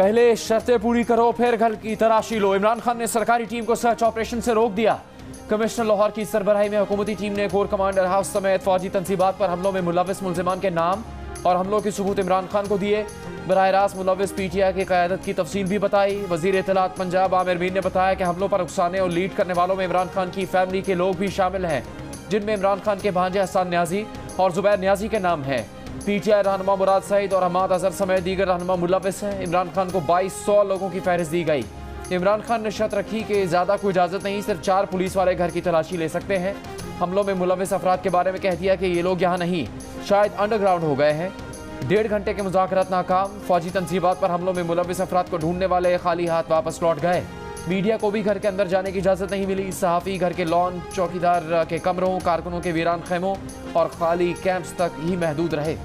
पहले शर्तें पूरी करो फिर घर की तलाशी लो। इमरान खान ने सरकारी टीम को सर्च ऑपरेशन से रोक दिया। कमिश्नर लाहौर की सरबराही में हुकूमती टीम ने कोर कमांडर हाउस समेत फौजी तंसीबात पर हमलों में मुलविस मुल्जिमान के नाम और हमलों के सबूत इमरान खान को दिए। बराह रास्त मुलविस PTI की क़यादत की तफसील भी बताई। वज़ीर इत्तलात पंजाब आमिर मीर ने बताया कि हमलों पर उकसाने और लीड करने वालों में इमरान खान की फैमिली के लोग भी शामिल हैं, जिनमें इमरान खान के भांजे हसन न्याजी और जुबैर न्याजी के नाम हैं। PTI रहनुमा मुराद सईद और हमाद अजहर समेत दीगर रहनुमा मुलविस हैं। इमरान खान को 2200 लोगों की फहरिस्त दी गई। इमरान खान ने शर्त रखी कि ज़्यादा कोई इजाज़त नहीं, सिर्फ 4 पुलिस वाले घर की तलाशी ले सकते हैं। हमलों में मुलविस अफराद के बारे में कह दिया कि ये लोग यहाँ नहीं, शायद अंडरग्राउंड हो गए हैं। 1.5 घंटे के मुज़ाकरात नाकाम। फौजी तंसीबात पर हमलों में मुलविस अफराद को ढूंढने वाले खाली हाथ वापस लौट गए। मीडिया को भी घर के अंदर जाने की इजाज़त नहीं मिली। सहाफ़ी घर के लॉन, चौकीदार के कमरों, कारकुनों के वीरान खेमों और खाली कैंप्स तक ही महदूद रहे।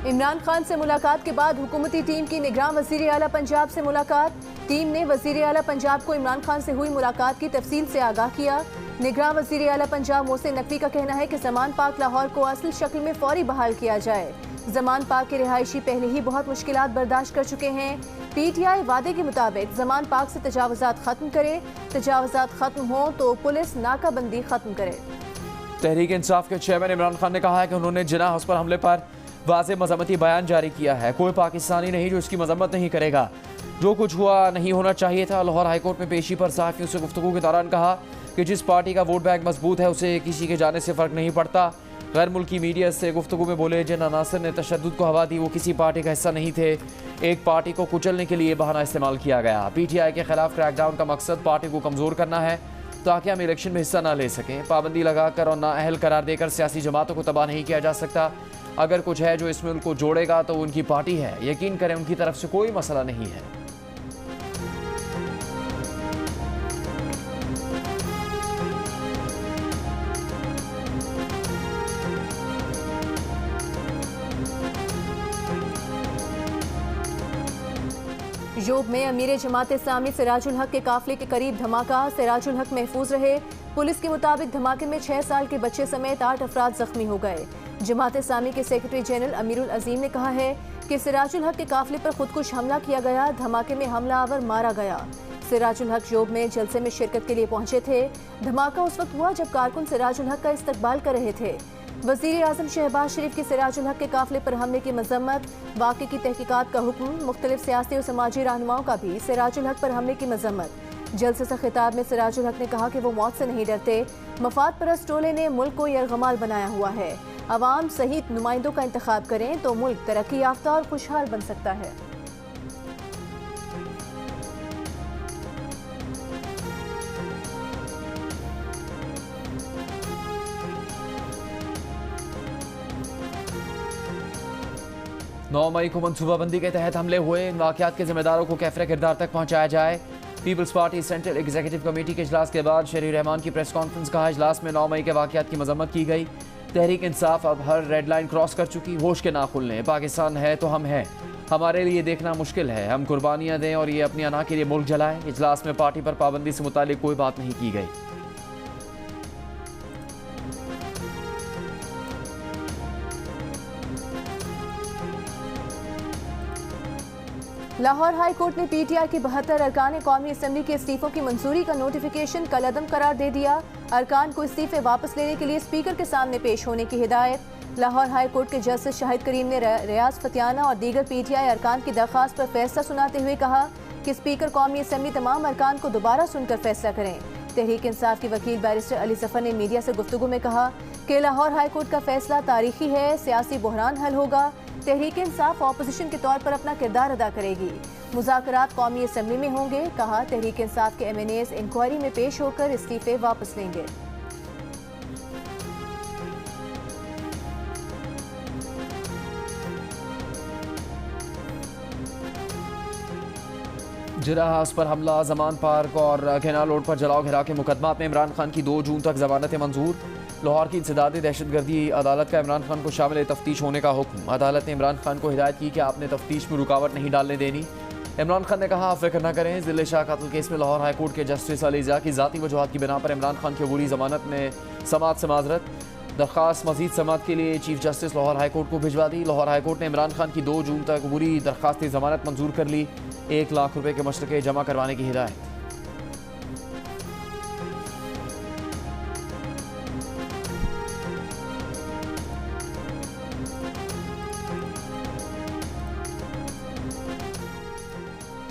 इमरान खान से मुलाकात के बाद हुकूमती टीम की निगरान वज़ीर आला पंजाब से मुलाकात। टीम ने वज़ीर आला पंजाब को इमरान खान से हुई मुलाकात की तफसील से आगाह किया। निगरान वज़ीर आला पंजाब मोहसिन नकवी का कहना है कि ज़मान पाक लाहौर को असल शक्ल में फौरी बहाल किया जाए। ज़मान पाक के रिहायशी पहले ही बहुत मुश्किलात बर्दाश्त कर चुके हैं। PTI वादे के मुताबिक ज़मान पाक से तजावुज़ात ख़त्म करे। तजावुज़ात ख़त्म हो तो पुलिस नाकाबंदी ख़त्म करे। तहरीक इंसाफ के चेयरमैन इमरान खान ने कहा है कि उन्होंने जिन्ना हाउस पर हमले पर वाज़े मज़म्मती बयान जारी किया है। कोई पाकिस्तानी नहीं जो इसकी मजम्मत नहीं करेगा। जो कुछ हुआ नहीं होना चाहिए था। लाहौर हाईकोर्ट में पेशी पर सहाफ़ियों से गुफ्तगू के दौरान कहा कि जिस पार्टी का वोट बैंक मजबूत है उसे किसी के जाने से फ़र्क नहीं पड़ता। गैर मुल्की मीडिया से गुफ्तगू में बोले जिन अनासर ने तशद्दुद को हवा दी वो किसी पार्टी का हिस्सा नहीं थे। एक पार्टी को कुचलने के लिए बहाना इस्तेमाल किया गया। PTI के खिलाफ क्रैकडाउन का मकसद पार्टी को कमज़ोर करना है ताकि हम इलेक्शन में हिस्सा न ले सकें। पाबंदी लगाकर और नाअहल करार देकर सियासी जमातों को तबाह नहीं किया जा सकता। अगर कुछ है जो इस मुल्क को जोड़ेगा तो उनकी पार्टी है। यकीन करें उनकी तरफ से कोई मसला नहीं है। योब में अमीर जमात इस्लामी सिराजुल हक के काफिले के करीब धमाका। सिराजुल हक महफूज रहे। पुलिस के मुताबिक धमाके में 6 साल के बच्चे समेत 8 अफराद जख्मी हो गए। जमात इस्लामी के सेक्रेटरी जनरल अमीरुल अजीम ने कहा है कि सिराजुल हक के काफिले पर खुदकुश हमला किया गया। धमाके में हमलावर मारा गया। सिराजुल हक योब में जलसे में शिरकत के लिए पहुंचे थे। धमाका उस वक्त हुआ जब कारकुन सिराजुल हक का इस्तकबाल कर रहे थे। वज़ीर आज़म शहबाज शरीफ की सिराजुल हक के काफिले पर हमले की मजम्मत। वाक़े की तहकीकात का हुक्म। मुख्तलिफ सियासी और समाजी रहनुमाओं का भी सिराजुल हक पर हमले की मजम्मत। जलसे से खिताब में सिराजुल हक ने कहा कि वो मौत से नहीं डरते। मफाद परस्त टोले ने मुल्क को यरगमाल बनाया हुआ है। अवाम सही नुमाइंदों का इंतखाब करें तो मुल्क तरक्की याफ्ता और खुशहाल बन सकता है। नौ मई को मनसूबाबंदी के तहत हमले हुए। इन वाक़यात के जिम्मेदारों को कैफरे किरदार तक पहुँचाया जाए। People's party central executive committee के इजलास के बाद शरीर रहमान की प्रेस कॉन्फ्रेंस कहा। इजलास में 9 मई के वाक़यात की मजम्मत की गई। तहरीक इंसाफ अब हर रेड लाइन क्रॉस कर चुकी। होश के ना खुलने। पाकिस्तान है तो हम हैं। हमारे लिए देखना मुश्किल है। हम कुर्बानियाँ दें और ये अपनी अना के लिए मुल्क जलाएं। इजलास में पार्टी पर पाबंदी से मुतालिक कोई बात नहीं की गई। लाहौर हाई कोर्ट ने PTI की 72 अरकान कौमी असम्बली के इस्तीफों की मंजूरी का नोटिफिकेशन कलअदम करार दे दिया। अरकान को इस्तीफे वापस लेने के लिए स्पीकर के सामने पेश होने की हिदायत। लाहौर हाई कोर्ट के जस्टिस शाहिद करीम ने रियाज फतियाना और दीगर PTI अरकान की दरख्वास्त पर फैसला सुनाते हुए कहा कि स्पीकर कौमी असम्बली तमाम अरकान को दोबारा सुनकर फैसला करें। तहरीक इंसाफ के वकील बैरिस्टर अली जफर ने मीडिया से गुफ्तगू में कहा कि लाहौर हाई कोर्ट का फैसला तारीखी है। सियासी बहरान हल होगा। तहरीक इंसाफ ऑपोजिशन के तौर पर अपना किरदार अदा करेगी। मुज़ाकरात कौमी असम्बली में होंगे। कहा तहरीक इंसाफ के MNAs इंक्वायरी में पेश होकर इस्तीफे वापस लेंगे। जिन्ना हाउस पर हमला, जमान पार्क और कैनाल रोड पर जलाओ घिराव के मुकदमात में इमरान खान की 2 जून तक जमानतें मंजूर। लाहौर की इंसदादी दहशतगर्दी अदालत का इमरान खान को शामिल तफ्तीश होने का हुक्म। अदालत ने इमरान खान को हिदायत की कि आपने तफ्तीश में रुकावट नहीं डालने देनी। इमरान खान ने कहा, आप फिक्र न करें, जिले शाह कत्ल केस में लाहौर हाई कोर्ट के जस्टिस अली ज़िया की ज़ाती वजूहात की बिना पर इमरान खान की अबूरी जमानत में समात से माजरत। दरख्वास्त मजीद समात के लिए chief justice Lahore high court को भिजवा दी। लाहौर हाई कोर्ट ने इमरान खान की 2 जून तक अबूरी दरख्वास्त जमानत मंजूर कर ली। 1 लाख रुपए के मशरके जमा करवाने की हिदायत।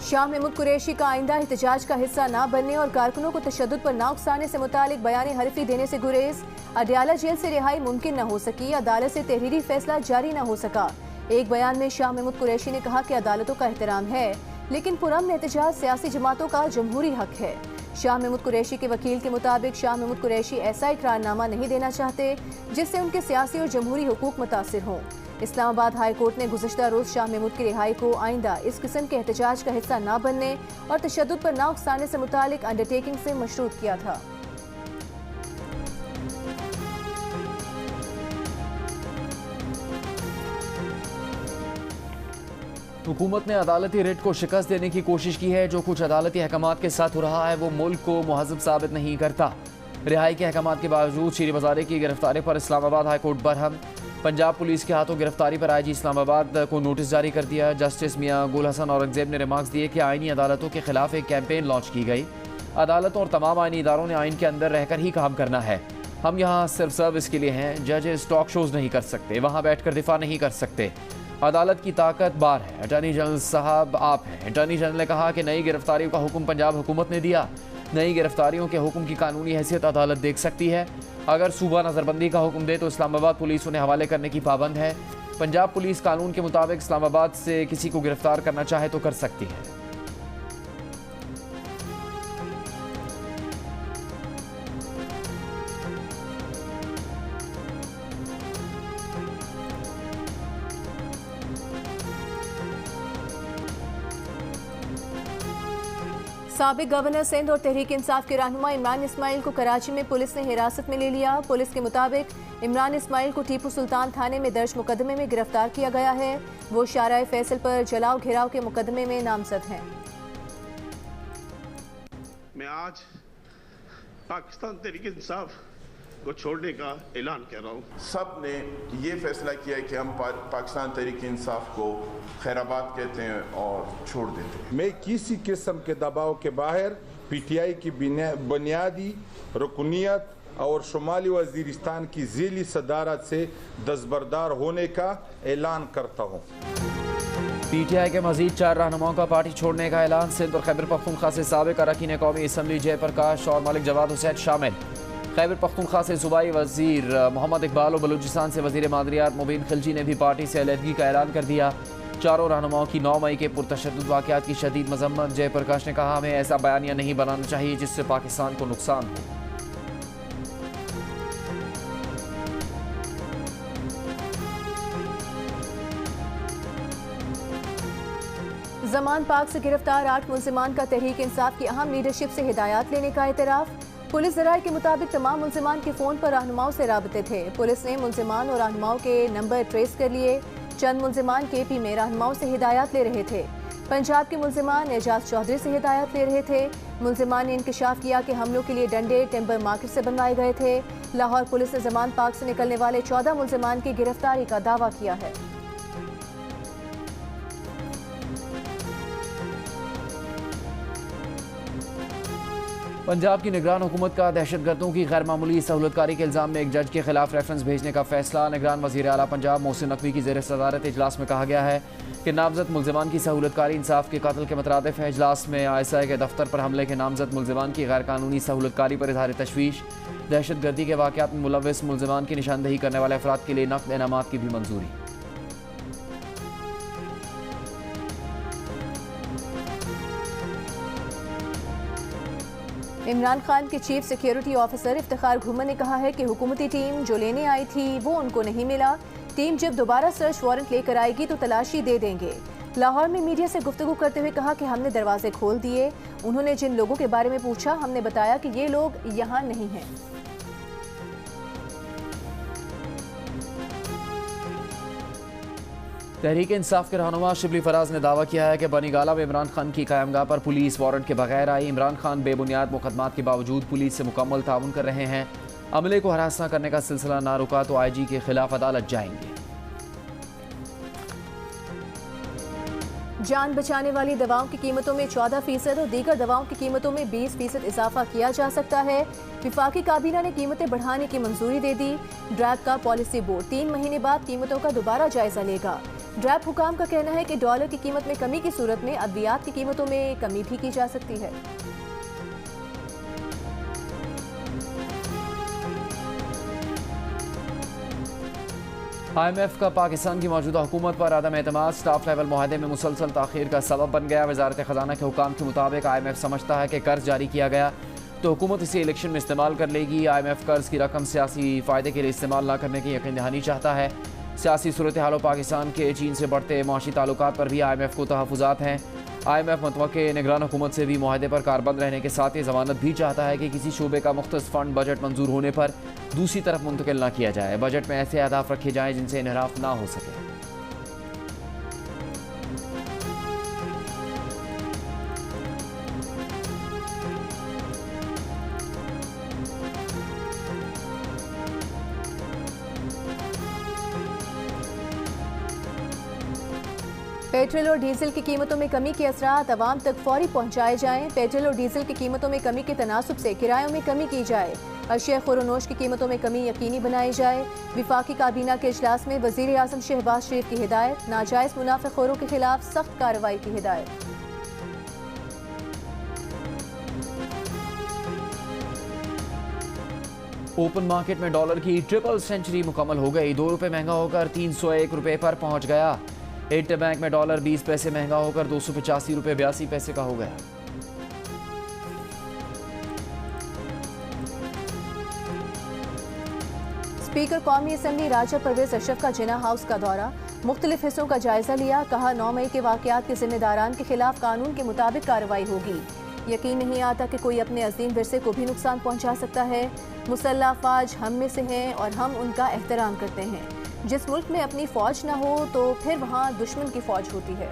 शाह महमूद कुरैशी का आइंदा एहतजाज का हिस्सा न बनने और कारकुनों को तशद्दुद पर ना उकसाने से मुतालिक बयान हरफी देने से गुरेज। अडयाला जेल से रिहाई मुमकिन न हो सकी, अदालत से तहरीरी फैसला जारी न हो सका। एक बयान में शाह महमूद कुरैशी ने कहा कि अदालतों का एहतराम है, लेकिन पुरअमन एहतजाज सियासी जमातों का जमहूरी हक है। शाह महमूद कुरैशी के वकील के मुताबिक शाह महमूद कुरैशी ऐसा इकरारनामा नहीं देना चाहते जिससे उनके सियासी और जमहूरी हुकूक मुतासिर हों। इस्लामाबाद हाई कोर्ट ने गुज़िश्ता रोज शाह महमूद की रिहाई को आइंदा इस किस्म के एहतजाज का हिस्सा न बनने और तशद्दुद पर ना उकसाने से मुतालिक अंडरटेकिंग से मशरूत किया था। हुकूमत ने अदालती रिट को शिकस्त देने की कोशिश की है। जो कुछ अदालती अहकामात के साथ हो रहा है वो मुल्क को मुहज़्ज़ब साबित नहीं करता। रिहाई के अहकामात के बावजूद शीरी बाज़ारी की गिरफ्तारी पर Islamabad high court Barham. Punjab police के हाथों गिरफ्तारी पर आईजी इस्लामाबाद को नोटिस जारी कर दिया। जस्टिस मियां गुल हसन औरंगजेब ने रिमार्क्स दिए कि आइनी अदालतों के खिलाफ एक कैंपेन लॉन्च की गई। अदालतों और तमाम आइनी इदारों ने आइन के अंदर रहकर ही काम करना है। हम यहाँ सिर्फ सर्विस के लिए हैं। जजेस टॉक शोज नहीं कर सकते, वहाँ बैठकर दिफा नहीं कर सकते। अदालत की ताकत बार है। अटॉर्नी जनरल साहब आप हैं। अटॉर्नी जनरल ने कहा कि नई गिरफ्तारियों का हुक्म पंजाब हुकूमत ने दिया। नई गिरफ्तारियों के हुक्म की कानूनी हैसियत अदालत देख सकती है। अगर सूबा नज़रबंदी का हुक्म दे तो इस्लामाबाद पुलिस उन्हें हवाले करने की पाबंद है। पंजाब पुलिस कानून के मुताबिक इस्लामाबाद से किसी को गिरफ्तार करना चाहे तो कर सकती है। साबिक गवर्नर सिंध और तहरीक इंसाफ के रहनुमा इमरान इस्माइल को कराची में पुलिस ने हिरासत में ले लिया। पुलिस के मुताबिक इमरान इस्माइल को टीपू सुल्तान थाने में दर्ज मुकदमे में गिरफ्तार किया गया है। वो शाराए फैसल पर जलाओ घेराव के मुकदमे में नामजद हैं। मैं आज पाकिस्तान तहरीक इंसाफ को छोड़ने का ऐलान कर रहा हूँ। सब ने ये फैसला किया है कि हम पाकिस्तान तहरीक इंसाफ को खैराबाद कहते हैं और छोड़ देते हैं। मैं किसी किस्म के दबाव के बाहर पीटीआई की बुनियादी रुकनीत और शुमाली वजीरिस्तान की ज़िली सदारत से दस्तबरदार होने का ऐलान करता हूँ। पीटीआई के मजीद 4 रहनुमाओं का पार्टी छोड़ने का ऐलान। सिंध और खैबर पख्तूनख्वा से साबिक अरकान कौमी असम्बली जयप्रकाश और मलिक जवाद हुसैन शामिल। खैबर पख्तूनख्वा से सूबाई वजीर मोहम्मद इकबाल और बलूचिस्तान से वजीर मादरियात मुबीन खिलजी ने भी पार्टी से अलहदगी का ऐलान कर दिया। चारों रहनुमाओं की 9 मई के पुरतशद्दुद वाक़यात की शदीद मजम्मत। जयप्रकाश ने कहा, हमें ऐसा बयानिया नहीं बनाना चाहिए जिससे पाकिस्तान को नुकसान हो। जमान पाक से गिरफ्तार 8 मुल्जिमान का तहरीक इंसाफ की अहम लीडरशिप से हिदायत लेने का एतराफ़। पुलिस ज़राए के मुताबिक तमाम मुल्जिमान के फ़ोन पर रहनुमाओं से राबते थे। पुलिस ने मुल्जिमान और रहनुमाओं के नंबर ट्रेस कर लिए। चंद मुल्जिमान केपी में रहनुमाओं से हिदायत ले रहे थे। पंजाब के मुल्जिमान एजाज चौधरी से हिदायत ले रहे थे। मुल्जिमान ने इंकशाफ किया कि हमलों के लिए डंडे टिम्बर मार्केट से बनवाए गए थे। लाहौर पुलिस ने जमान पाक से निकलने वाले 14 मुल्जिमान की गिरफ्तारी का दावा किया है। पंजाब की निगरान हुकूमत का दहशतगर्दों की गैर मामूली सहूलतकारी के इल्ज़ाम में एक जज के खिलाफ रेफरेंस भेजने का फैसला। निगरान वज़ीर आला पंजाब मोहसिन नकवी की ज़ेर सदारत इजलास में कहा गया है कि नामजद मुल्जिमान की सहूलतकारी इंसाफ के कत्ल के मुतरादिफ है। इजलास में ISI के दफ्तर पर हमले के नामजद मुल्जिमान की गैर कानूनी सहूलतकारी पर इज़हार तशवीश। दहशतगर्दी के वाक़यात में मुलव्वस मुल्जिमान की निशानदही करने वाले अफराद के लिए नक़द इनामात की भी मंजूरी। इमरान खान के चीफ सिक्योरिटी ऑफिसर इफ्तिखार घुमर ने कहा है कि हुकूमती टीम जो लेने आई थी वो उनको नहीं मिला। टीम जब दोबारा सर्च वारंट लेकर आएगी तो तलाशी दे देंगे। लाहौर में मीडिया से गुफ्तगू करते हुए कहा कि हमने दरवाजे खोल दिए। उन्होंने जिन लोगों के बारे में पूछा हमने बताया कि ये लोग यहाँ नहीं हैं। तहरीक इंसाफ के रहनुमा शिबली फराज ने दावा किया है कि बनीगाला में इमरान खान की क़यामगाह पर पुलिस वारंट के बगैर आई। इमरान खान बेबुनियाद मुकदमात के बावजूद पुलिस से मुकम्मल ताउन कर रहे हैं। अमले को हरास न करने का सिलसिला ना रुका तो IG के खिलाफ अदालत जाएंगे। जान बचाने वाली दवाओं की कीमतों में 14% और दीगर दवाओं की कीमतों में 20% इजाफा किया जा सकता है। विफाकी काबीना ने कीमतें बढ़ाने की मंजूरी दे दी। ड्रैप का पॉलिसी बोर्ड 3 महीने बाद कीमतों का दोबारा जायजा लेगा। ड्रैप हुकाम का कहना है कि डॉलर की कीमत में कमी की सूरत में अद्वियात की कीमतों में कमी भी की जा सकती है। IMF का पाकिस्तान की मौजूदा हुकूमत पर अदम एतमाद स्टाफ लेवल मुआहदे में मुसलसल ताखीर का सबब बन गया। वजारत खजाना के हुकाम के मुताबिक IMF समझता है कि कर्ज जारी किया गया तो हुकूमत इसे इलेक्शन में इस्तेमाल कर लेगी। IMF कर्ज की रकम सियासी फ़ायदे के लिए इस्तेमाल न करने की यकीन दहानी चाहता है। सियासी सूरत हाल पाकिस्तान के चीन से बढ़ते माशी ताल्लुकात पर भी IMF को तहफ़्फ़ुज़ात हैं। IMF मतवक्के निगरान हुकूमत से भी मुआहदे पर कारबंद रहने के साथ ये ज़मानत भी चाहता है कि किसी शोबे का मुख्तस फ़ंड बजट मंजूर होने पर दूसरी तरफ मुंतकिल न किया जाए। बजट में ऐसे अहदाफ रखे जाएँ जिनसे इनहराफ ना हो सके। पेट्रोल और डीजल की कीमतों में कमी के असरात अवाम तक फौरी पहुँचाए जाएँ। पेट्रोल और डीजल की कीमतों में कमी के तनासुब से किरायों में कमी की जाए। अशिया खुरोनोश की कीमतों में कमी यकीनी बनाई जाए। विफाकी काबीना के इजलास में वज़ीर आज़म शहबाज शरीफ की हिदायत। नाजायज़ मुनाफेखोरों के खिलाफ सख्त कार्रवाई की हिदायत। ओपन मार्केट में डॉलर की ट्रिपल सेंचुरी मुकम्मल हो गई। 2 रुपये महंगा होकर 301 रुपये पर पहुंच गया। इंटरबैंक में डॉलर 20 पैसे महंगा होकर 285 रुपये 82 पैसे का हो गया। स्पीकर कौमी असम्बली राजा परवेज अशरफ का जिना हाउस का दौरा। मुख्तलिफ हिस्सों का जायजा लिया। कहा 9 मई के वाकयात के जिम्मेदारान के खिलाफ कानून के मुताबिक कार्रवाई होगी। यकीन नहीं आता कि कोई अपने अजीम विरसे को भी नुकसान पहुंचा सकता है। मुसल्लह अफवाज हम में से हैं और हम उनका एहतराम करते हैं। जिस मुल्क में अपनी फौज न हो तो फिर वहाँ दुश्मन की फौज होती है।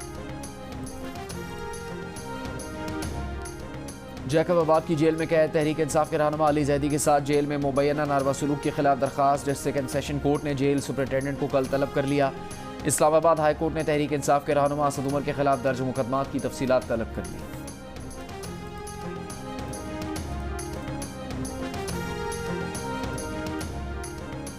जैकबाबाद की जेल में कैद तहरीक इंसाफ के रहनुमा अली जैदी के साथ जेल में मुबैना नारवा सलूक के खिलाफ दरखास्त। डिस्ट्रिक्ट सेशन कोर्ट ने जेल सुपरिटेंडेंट को कल तलब कर लिया। इस्लामाबाद हाई कोर्ट ने तहरीक इंसाफ के रहनुमा असद उमर के खिलाफ दर्ज मुकदमात की तफसीलात तलब कर ली।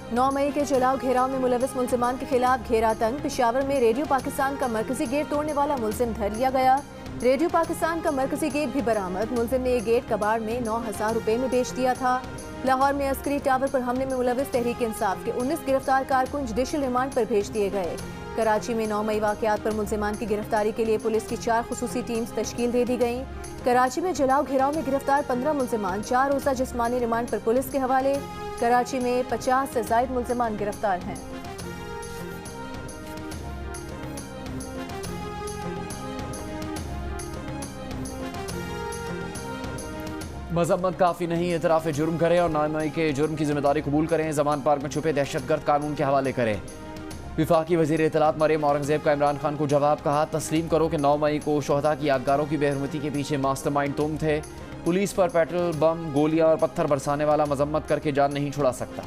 नौ मई के जलाओ घेराव में मुलविस मुलजिमान के खिलाफ घेरा तंग। पेशावर में रेडियो पाकिस्तान का मरकजी गेट तोड़ने वाला मुलजिम धर लिया गया। रेडियो पाकिस्तान का मरकजी गेट भी बरामद। मुलजिम ने ये गेट कबाड़ में 9,000 रुपये में बेच दिया था। लाहौर में अस्करी टावर पर हमले में मुलविस तहरीक इंसाफ के 19 गिरफ्तार कारकुन जुडिशल रिमांड पर भेज दिए गए। कराची में 9 मई वाकयात पर मुलजिमान की गिरफ्तारी के लिए पुलिस की 4 खुसूसी टीम्स तश्कील दे दी गई। कराची में जलाओ घेराव में गिरफ्तार 15 मुलजिमान 4 रोज़ा जिस्मानी रिमांड पर पुलिस के हवाले। कराची में 50 से ज़ायद मुलजिमान गिरफ्तार हैं। मजम्मत काफ़ी नहीं, एतराफ़ जुर्म करें और 9 मई के जुर्म की जिम्मेदारी कबूल करें। जमान पार्क में छुपे दहशतगर्द कानून के हवाले करें। विफाकी वज़ीर इत्तलात मरियम औरंगज़ेब का इमरान खान को जवाब। कहा तस्लीम करो कि 9 मई को शोहदा की यादगारों की बेहरमती के पीछे मास्टरमाइंड तुम थे। पुलिस पर पेट्रोल बम गोलियां और पत्थर बरसाने वाला मजम्मत करके जान नहीं छुड़ा सकता।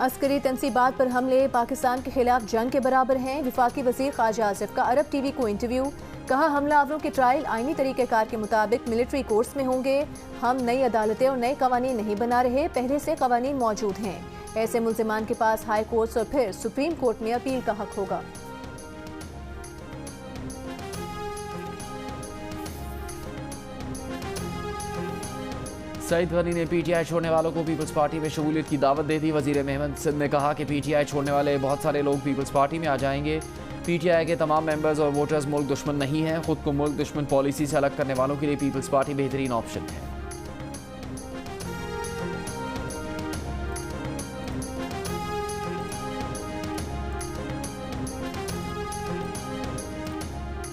अस्करी तनसीबात पर हमले पाकिस्तान के खिलाफ जंग के बराबर हैं। विफाकी वज़ीर ख्वाजा आसिफ का अरब टीवी को इंटरव्यू। कहा हमलावरों के ट्रायल आईनी तरीक़ेकार के मुताबिक मिलिट्री कोर्ट्स में होंगे। हम नई अदालतें और नए कवानीन नहीं बना रहे, पहले से कवानीन मौजूद हैं। ऐसे मुल्ज़िमान के पास हाई कोर्ट्स और फिर सुप्रीम कोर्ट में अपील का हक होगा। सईद गनी ने PTI छोड़ने वालों को पीपल्स पार्टी में शमूलियत की दावत दे दी। वज़ीर मेहमद सिंध ने कहा कि PTI छोड़ने वाले बहुत सारे लोग पीपल्स पार्टी में आ जाएंगे। PTI के तमाम मेंबर्स और वोटर्स मुल्क दुश्मन नहीं हैं। खुद को मुल्क दुश्मन पॉलिसी से अलग करने वालों के लिए पीपल्स पार्टी बेहतरीन ऑप्शन है।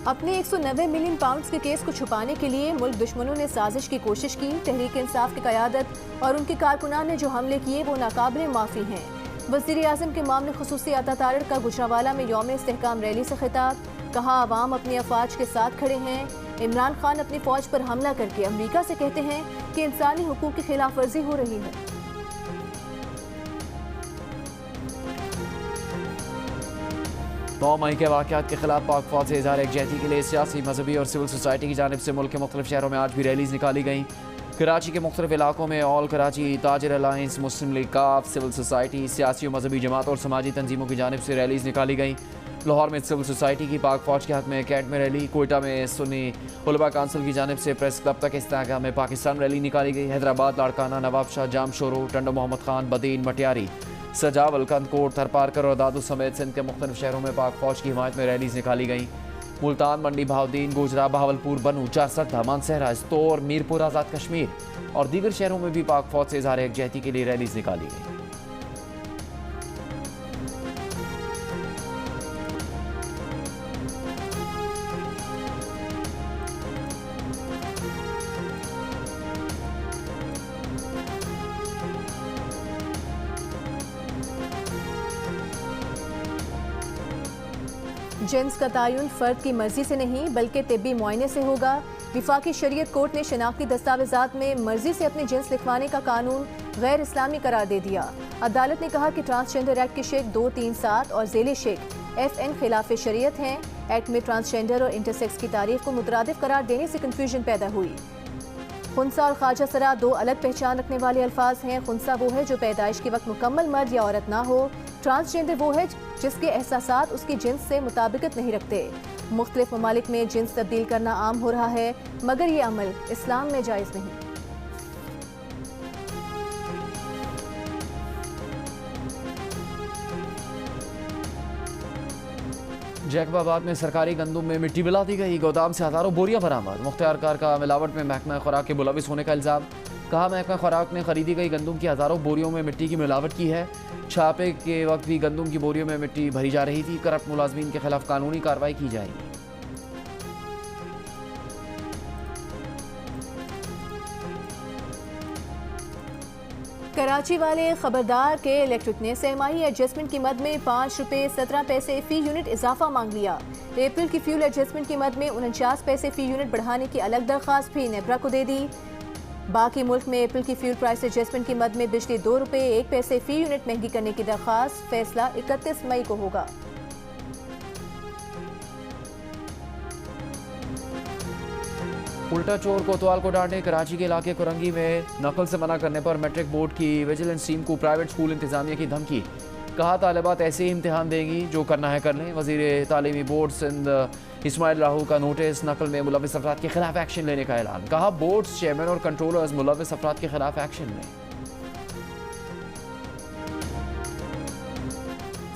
अपने 190 मिलियन पाउंड्स के केस को छुपाने के लिए मुल्क दुश्मनों ने साजिश की कोशिश की। तहरीक इंसाफ की क़यादत और उनके कारकुनान ने जो हमले किए वो नाकाबिले माफ़ी हैं। वज़ीर आज़म के मामले खुसूसी अता तारड़ का गुजरावाला में यौम इस्तेहकाम रैली से खिताब। कहा अवाम अपनी अफवाज के साथ खड़े हैं। इमरान खान अपनी फौज पर हमला करके अमरीका से कहते हैं कि इंसानी हुकूक की खिलाफ वर्जी हो रही है। 9 मई के वाक़यात के खिलाफ पाक फौज से इज़हार यकजहती के लिए सियासी, मजहबी और सिविल सोसाइटी की जानिब से मुल्क के मुख्तलिफ शहरों में आज भी रैलीज निकाली गईं। कराची के मुख्तलिफ इलाकों में ऑल कराची ताजिर अलायंस, मुस्लिम लीग काफ, सिविल सोसाइटी, सियासी और मजहबी जमात और समाजी तंजीमों की जानिब से रैलीज निकाली गईं। लाहौर में सिविल सोसाइटी की पाक फौज के हक में कैंट में रैली, कोयटा में सुन्नी उलमा काउंसिल की जानिब से प्रेस क्लब तक इस्तेहकाम में पाकिस्तान रैली निकाली गई। हैदराबाद, लाड़काना, नवाब शाह, जाम शोरो, टंडो मोहम्मद खान, बदीन, मटियारी, सजावल, कंदकोट, थरपारकर और दादू समेत सिंध के मुख्तलिफ शहरों में पाक फौज की हिमायत में रैलीज निकाली गईं। मुल्तान, मंडी, बहाउद्दीन, गुजरा, बहावलपुर, बनू, चासठ, मानसहरा, इस्तोर, मीरपुर, आज़ाद कश्मीर और दीगर शहरों में भी पाक फौज से इज़हार यकजहती के लिए रैलीज निकाली गई। जिन्स का तयन फ़र्द की मर्जी से नहीं बल्कि तिब्बी मुआयने से होगा। विफाकी शरीयत कोर्ट ने शनाख्ती दस्तावेजात में मर्जी से अपनी जिन्स लिखवाने का कानून गैर इस्लामी करार दे दिया। अदालत ने कहा कि ट्रांसजेंडर एक्ट की शेख 237 और ज़ेले शेख FN खिलाफ शरीयत हैं। एक्ट में ट्रांसजेंडर और इंटरसेक्स की तारीफ को मुतरादिफ करार देने से कन्फ्यूजन पैदा हुई। खुंसा और ख्वाजा सरा दो अलग पहचान रखने वाले अल्फाज हैं। खुंसा वो है जो पैदाइश के वक्त मुकम्मल मर्द या औरत ना हो। ट्रांसजेंडर वो है जिसके एहसासात उसकी जिन्स से मुताबिकत नहीं रखते। मुख्तलिफ ममालिक में जिन्स तब्दील करना आम हो रहा है मगर ये अमल इस्लाम में जायज़ नहीं। जैकबाबाद में सरकारी गंदुम में मिट्टी मिला दी गई। गोदाम से हज़ारों बोरियां बरामद। मुख्तियारकार का मिलावट में महकमा खुराक के मुलविस होने का इल्ज़ाम। कहा महकमा खुराक ने खरीदी गई गंदुम की हज़ारों बोरियों में मिट्टी की मिलावट की है। छापे के वक्त भी गंदुम की बोरियों में मिट्टी भरी जा रही थी। करप्ट मुलाजमीन के खिलाफ कानूनी कार्रवाई की जाएगी। कराची वाले खबरदार के इलेक्ट्रिक ने सहमाही एडजस्टमेंट की मद में 5 रुपये 17 पैसे फ़ी यूनिट इजाफा मांग लिया। अप्रैल की फ्यूल एडजस्टमेंट की मद में 49 पैसे फ़ी यूनिट बढ़ाने की अलग दरख्वास्त भी नेपरा को दे दी। बाकी मुल्क में अप्रैल की फ्यूल प्राइस एडजस्टमेंट की मद में बिजली 2 रुपये 1 पैसे फ़ी यूनिट महंगी करने की दरख्वास्त फैसला 31 मई को होगा। उल्टा चोर कोतवाल को डांटे। कराची के इलाके कुरंगी में नकल से मना करने पर मैट्रिक बोर्ड की विजिलेंस टीम को प्राइवेट स्कूल इंतजामिया की धमकी। कहा तालिबात ऐसे ही इम्तिहान देंगी, जो करना है कर लें। वजीर तालीमी बोर्ड सिंध इस्माइल राहू का नोटिस। नकल में मुलविस अफराद के खिलाफ एक्शन लेने का ऐलान। कहा बोर्ड्स चेयरमैन और कंट्रोलर्स मुलविस अफराद के खिलाफ एक्शन लें।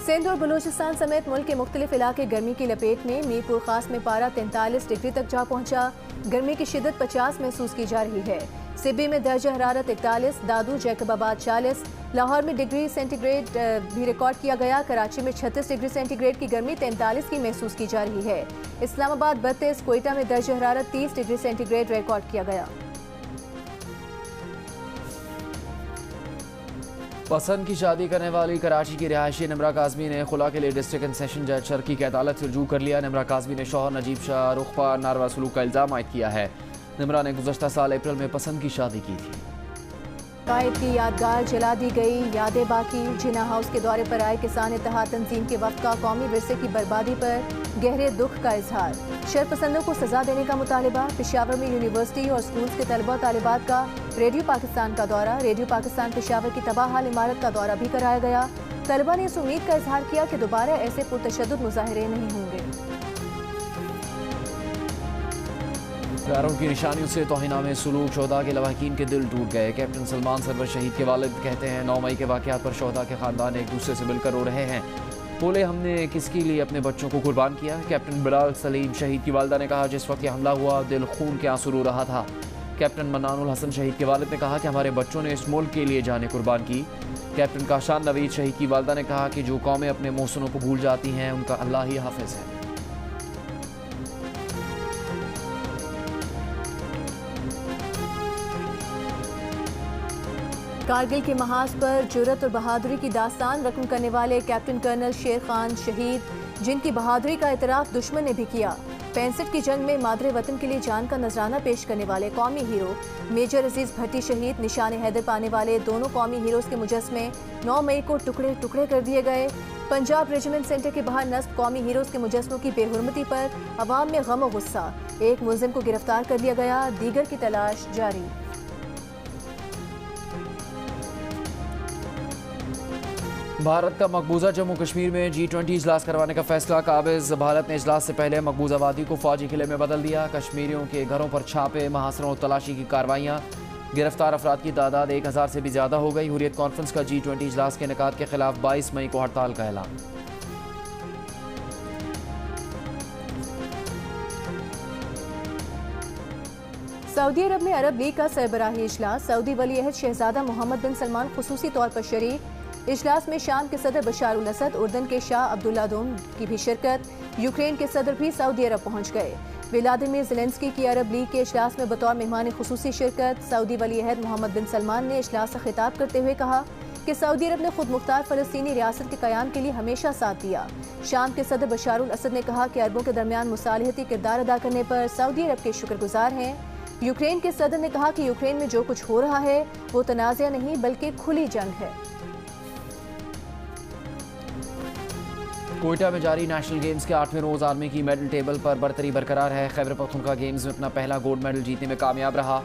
सिंध और बलूचिस्तान समेत मुल्क के मुख्तलिफ इलाके गर्मी की लपेट में। मीरपुर खास में पारा 43 डिग्री तक जा पहुंचा। गर्मी की शिद्दत 50 महसूस की जा रही है। सिब्बी में दर्जा हरारत 41, दादू, जैकबाबाद 40, लाहौर में डिग्री सेंटीग्रेड भी रिकॉर्ड किया गया। कराची में 36 डिग्री सेंटीग्रेड की गर्मी 43 की महसूस की जा रही है। इस्लामाबाद 32, कोयटा में दर्जा हरारत 30 डिग्री सेंटीग्रेड रिकॉर्ड किया गया। पसंद की शादी करने वाली कराची की रिहायशी निमरा काज़मी ने खुला के लिए डिस्ट्रिक्ट एंड सेशन जज शर्की की अदालत से रुजू कर लिया। निमरा काज़मी ने शौहर नजीब शाह रुख पर नारवा सलूक का इल्ज़ाम आयद किया है। निमरा ने गुज़श्ता साल अप्रैल में पसंद की शादी की थी। कायद की यादगार जला दी गई, यादें बाकी। जिना हाउस के दौरे पर आए किसान इत्तेहाद तंजीम के वक्त का कौमी विरसे की बर्बादी पर गहरे दुख का इजहार। शरपसंदों को सजा देने का मुतालबा। पेशावर में यूनिवर्सिटी और स्कूल्स के तलबा तालिबात का रेडियो पाकिस्तान का दौरा। रेडियो पाकिस्तान पेशावर की तबाहाल इमारत का दौरा भी कराया गया। तलबा ने इस उम्मीद का इजहार किया कि दोबारा ऐसे पुरतशद्दुद मुजाहिरे नहीं होंगे। प्यारों की निशानियों से तौहीनामे सुलूक। शोहदा के लवाहिकीन के दिल टूट गए। कैप्टन सलमान सरवर शहीद के वालिद कहते हैं 9 मई के वाक़यात पर शोहदा के ख़ानदान एक दूसरे से मिलकर रो रहे हैं। बोले हमने किसके लिए अपने बच्चों को कुर्बान किया। कैप्टन बिलाल सलीम शहीद की वालिदा ने कहा जिस वक्त यह हमला हुआ दिल खून के आंसू रो रहा था। कैप्टन मन्नानुल हसन शहीद के वालिद ने कहा कि हमारे बच्चों ने इस मुल्क के लिए जाने कुर्बान की। कैप्टन काशान नवीद शहीद की वालिदा ने कहा कि जो कौमें अपने मोहसिनों को भूल जाती हैं उनका अल्लाह ही हाफिज है। कारगिल के महाज पर जुर्रत और बहादुरी की दास्तान रकम करने वाले कैप्टन कर्नल शेर खान शहीद, जिनकी बहादुरी का इतराफ दुश्मन ने भी किया। 65 की जंग में मादरे वतन के लिए जान का नजराना पेश करने वाले कौमी हीरो मेजर अजीज भट्टी शहीद, निशान हैदर पाने वाले दोनों कौमी हीरोज के मुजस्मे 9 मई को टुकड़े टुकड़े कर दिए गए। पंजाब रेजिमेंट सेंटर के बाहर नस्ब कौमी हीरोज के मुजस्मों की बेहुरमती पर अवाम में गम और गुस्सा। एक मुलजिम को गिरफ्तार कर लिया गया, दीगर की तलाश जारी। भारत का मकबूजा जम्मू कश्मीर में G20 इजलास करवाने का फैसला। काबिज भारत ने इजलास से पहले मकबूजा वादी को फौजी किले में बदल दिया। कश्मीरियों के घरों पर छापे, महासरों और तलाशी की कार्रवाइयाँ। गिरफ्तार अफराद की तादाद 1000 से भी ज़्यादा हो गई। हुर्रियत कॉन्फ्रेंस का G20 इजलास के इनेकाद के खिलाफ 22 मई को हड़ताल का ऐलान। सऊदी अरब में अरब लीग का सरबराही इजलास। सऊदी वली अहद शहजादा मोहम्मद बिन सलमान खुसूसी तौर पर शरीक। इजलास में शाम के सदर बशार उल असद, उर्दन के शाह अब्दुल्ला दोम की भी शिरकत। यूक्रेन के सदर भी सऊदी अरब पहुंच गए। व्लादिमीर ज़ेलेंस्की की अरब लीग के इजलास में बतौर मेहमान खुसूसी शिरकत। सऊदी वली अहद मोहम्मद बिन सलमान ने इजलास से खिताब करते हुए कहा कि सऊदी अरब ने खुद मुख्तार फ़लस्तीनी रियासत के क़याम के लिए हमेशा साथ दिया। शाम के सदर बशार उल असद ने कहा कि अरबों के दरमियान मुसालहती किरदार अदा करने पर सऊदी अरब के शुक्रगुजार हैं। यूक्रेन के सदर ने कहा कि यूक्रेन में जो कुछ हो रहा है वो तनाज़ा नहीं बल्कि खुली जंग है। कोयटा में जारी नेशनल गेम्स के 8वें रोज आर्मी की मेडल टेबल पर बरतरी बरकरार है। खैबर पख्तूनख्वा गेम्स में अपना पहला गोल्ड मेडल जीतने में कामयाब रहा।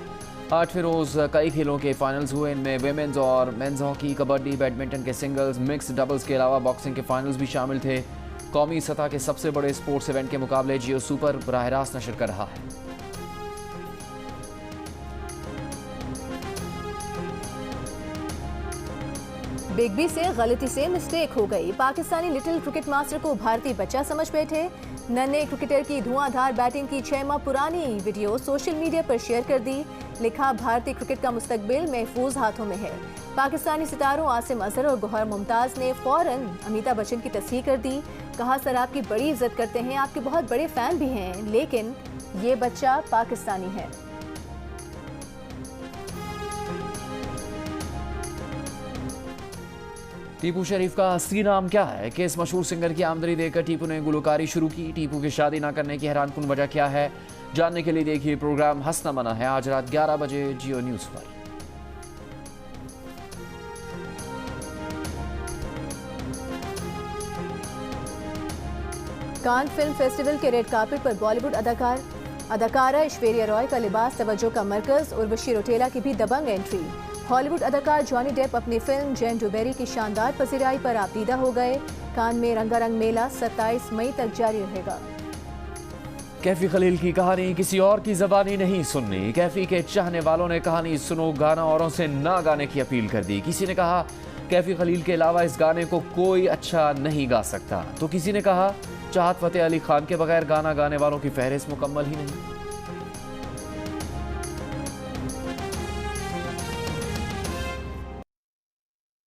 8वें रोज कई खेलों के फाइनल्स हुए। इनमें विमेंस और मेंस हॉकी, कबड्डी, बैडमिंटन के सिंगल्स, मिक्स डबल्स के अलावा बॉक्सिंग के फाइनल्स भी शामिल थे। कौमी सतह के सबसे बड़े स्पोर्ट्स इवेंट के मुकाबले जियो सुपर बराह रास्त नशर कर रहा है। बिग बी से गलती से मिस्टेक हो गई। पाकिस्तानी लिटिल क्रिकेट मास्टर को भारतीय बच्चा समझ बैठे। नन्हे क्रिकेटर की धुआंधार बैटिंग की 6 माह पुरानी वीडियो सोशल मीडिया पर शेयर कर दी। लिखा, भारतीय क्रिकेट का मुस्तकबिल महफूज हाथों में है। पाकिस्तानी सितारों आसिम अजहर और गौहर मुमताज ने फौरन अमिताभ बच्चन की तस्दीक कर दी। कहा, सर आपकी बड़ी इज्जत करते हैं, आपके बहुत बड़े फैन भी हैं, लेकिन ये बच्चा पाकिस्तानी है। टीपू शरीफ का असली नाम क्या है? किस मशहूर सिंगर की आमदनी देकर टीपू ने गुलकारी शुरू की? टीपू की शादी ना करने की हैरानकुन वजह क्या है? जानने के लिए देखिए प्रोग्राम हंसना मना है आज रात 11 बजे जियो न्यूज पर। कान फिल्म फेस्टिवल के रेड कार्पेट पर बॉलीवुड अदाकारा ऐश्वर्या रॉय का लिबास तवज्जो का मरकज। उर्वशी रौटेला की भी दबंग एंट्री। हॉलीवुड अदाकार जॉनी डेप अपनी फिल्म जैन डुबेरी की शानदार पजीराई पर आपदीदा हो गए। कान में रंगारंग मेला 27 मई तक जारी रहेगा। कैफी खलील की कहानी किसी और की ज़बानी नहीं सुननी। कैफी के चाहने वालों ने कहानी सुनो गाना औरों से ना गाने की अपील कर दी। किसी ने कहा कैफी खलील के अलावा इस गाने को कोई अच्छा नहीं गा सकता, तो किसी ने कहा चाहत फतेह अली खान के बगैर गाना गाने वालों की फहरिस्त मुकम्मल ही नहीं।